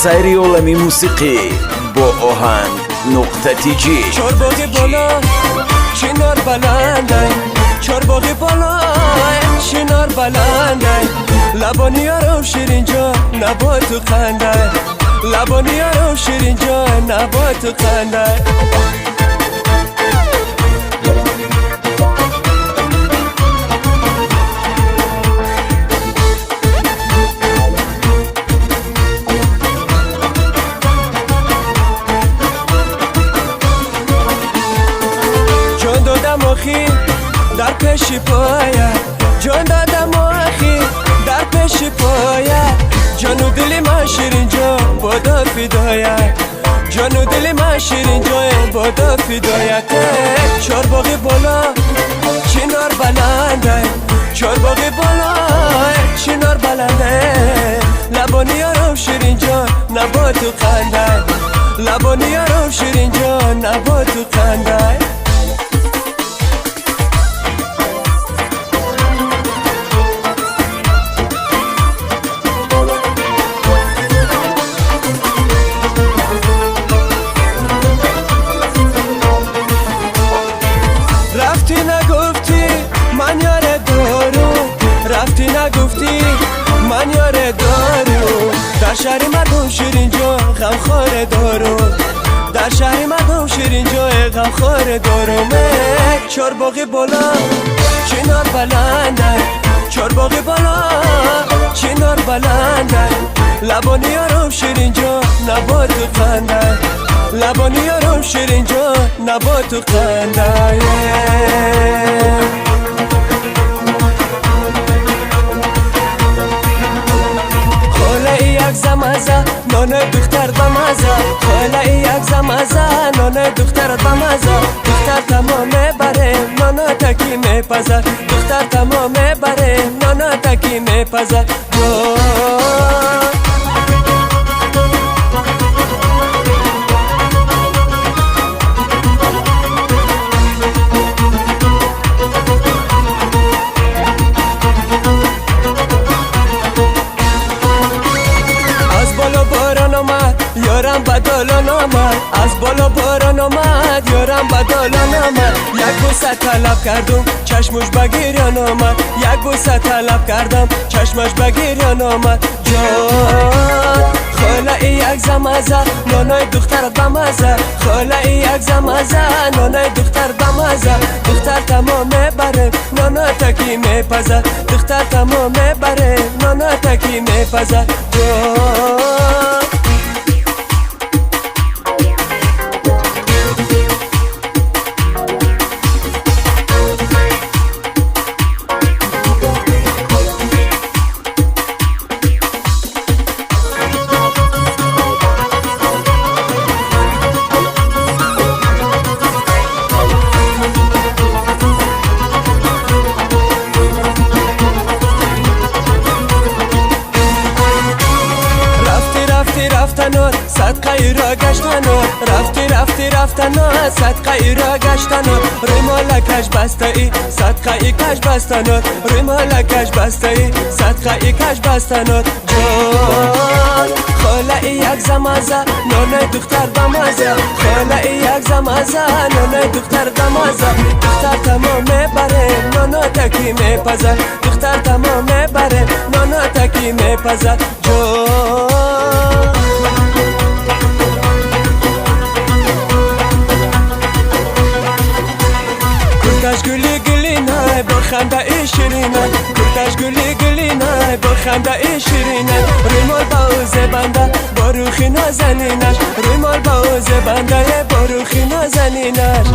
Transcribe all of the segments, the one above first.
сайри олами мусиқӣ бо оҳанг нуқтати ҷи. чорбоғи боло чинор баландай, чорбоғи боло чинор баландай, лабониёро ширинҷо наботу қандай, лабониёро ширинҷо наботу қандай. در پیش پایت جان دادم آخی، در پیش پایت جانو دل من شیرین جان بادا فدایت، جانو دل من شیرین جان بادا فدایت. چارباغی بالا چنار بلنده، چارباغی بالا چنار بلنده، لبانیارم شیرین جان نباتو خنده، لبانیارم شیرین جان نباتو خنده. رفتی نگفتی من یاره دارو، در شهر مردم شیرین جا غمخوار دارو، در شهر مردم شیرین جا غمخوار دارو. چارباغی بالا چنار بلنده، چارباغی بالا چنار بلنده، لبانیارم شیرین جا نباتو خنده، لبانیارم شیرین جا نباتو خنده. یک زمزه نانه دختر بمزه، خاله یک زمزه نانه دختر بمزه، دختر تمامه بره نانه تکی میپزه، دختر تمامه بره نانه تکی میپزه. یارم بدالان آمد، از بالا باران آمد، یارم بدالان آمد. یک بوسه طلب کردم چشمش بگیریان آمد، یک بوسه طلب کردم چشمش بگیریان آمد. جان خاله یک زمزه نانای دختر بمزه، خاله یک زمزه نانای دختر بمزه، دختر تمامه بره نانا تکی میپزه، دختر تمامه بره نانا تکی میپزه. جان رفتنات صدقه را گشتنات، رفتی رفتنات صدقه را گشتنات، ریمالکش بسته ای صدقه کش بستنات، ریمالکش بسته ای صدقه کش بستنات. جان خاله یک زمزه نانه دختر بمزه، خاله یک زمزه نانه دختر بمزه، دختر تمامه بره نانا تکی میپزه، دختر تمامه بره نانا تکی میپزه. جان کرتش گلی گلی نه با خنده ای شیرینه، کرتش گلی گلی نه با خنده ای شیرینه، ریمال با اوزه بنده با روخی نازنینش، ریمال با اوزه بنده با روخی نازنینش.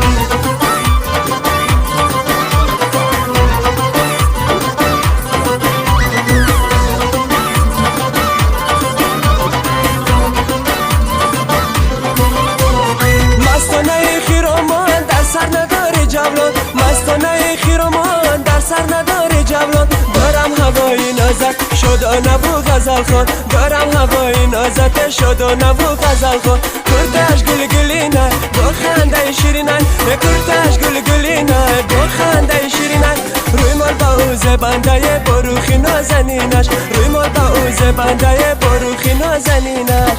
مستانه خیرامان در سر نداری جولان، مستانه خیرامان در سر نداری جولان، دارم هوای نازک شدانه و غزل خان، دارم هوای نازک شدانه و غزل خان. کرتش گل گلینه با خنده شیرینه، کرتش گل گلینه با خنده شیرینه، روی مال با اوزه بنده بروخی نازنینش روی مال با اوز بنده بروخی نازنینش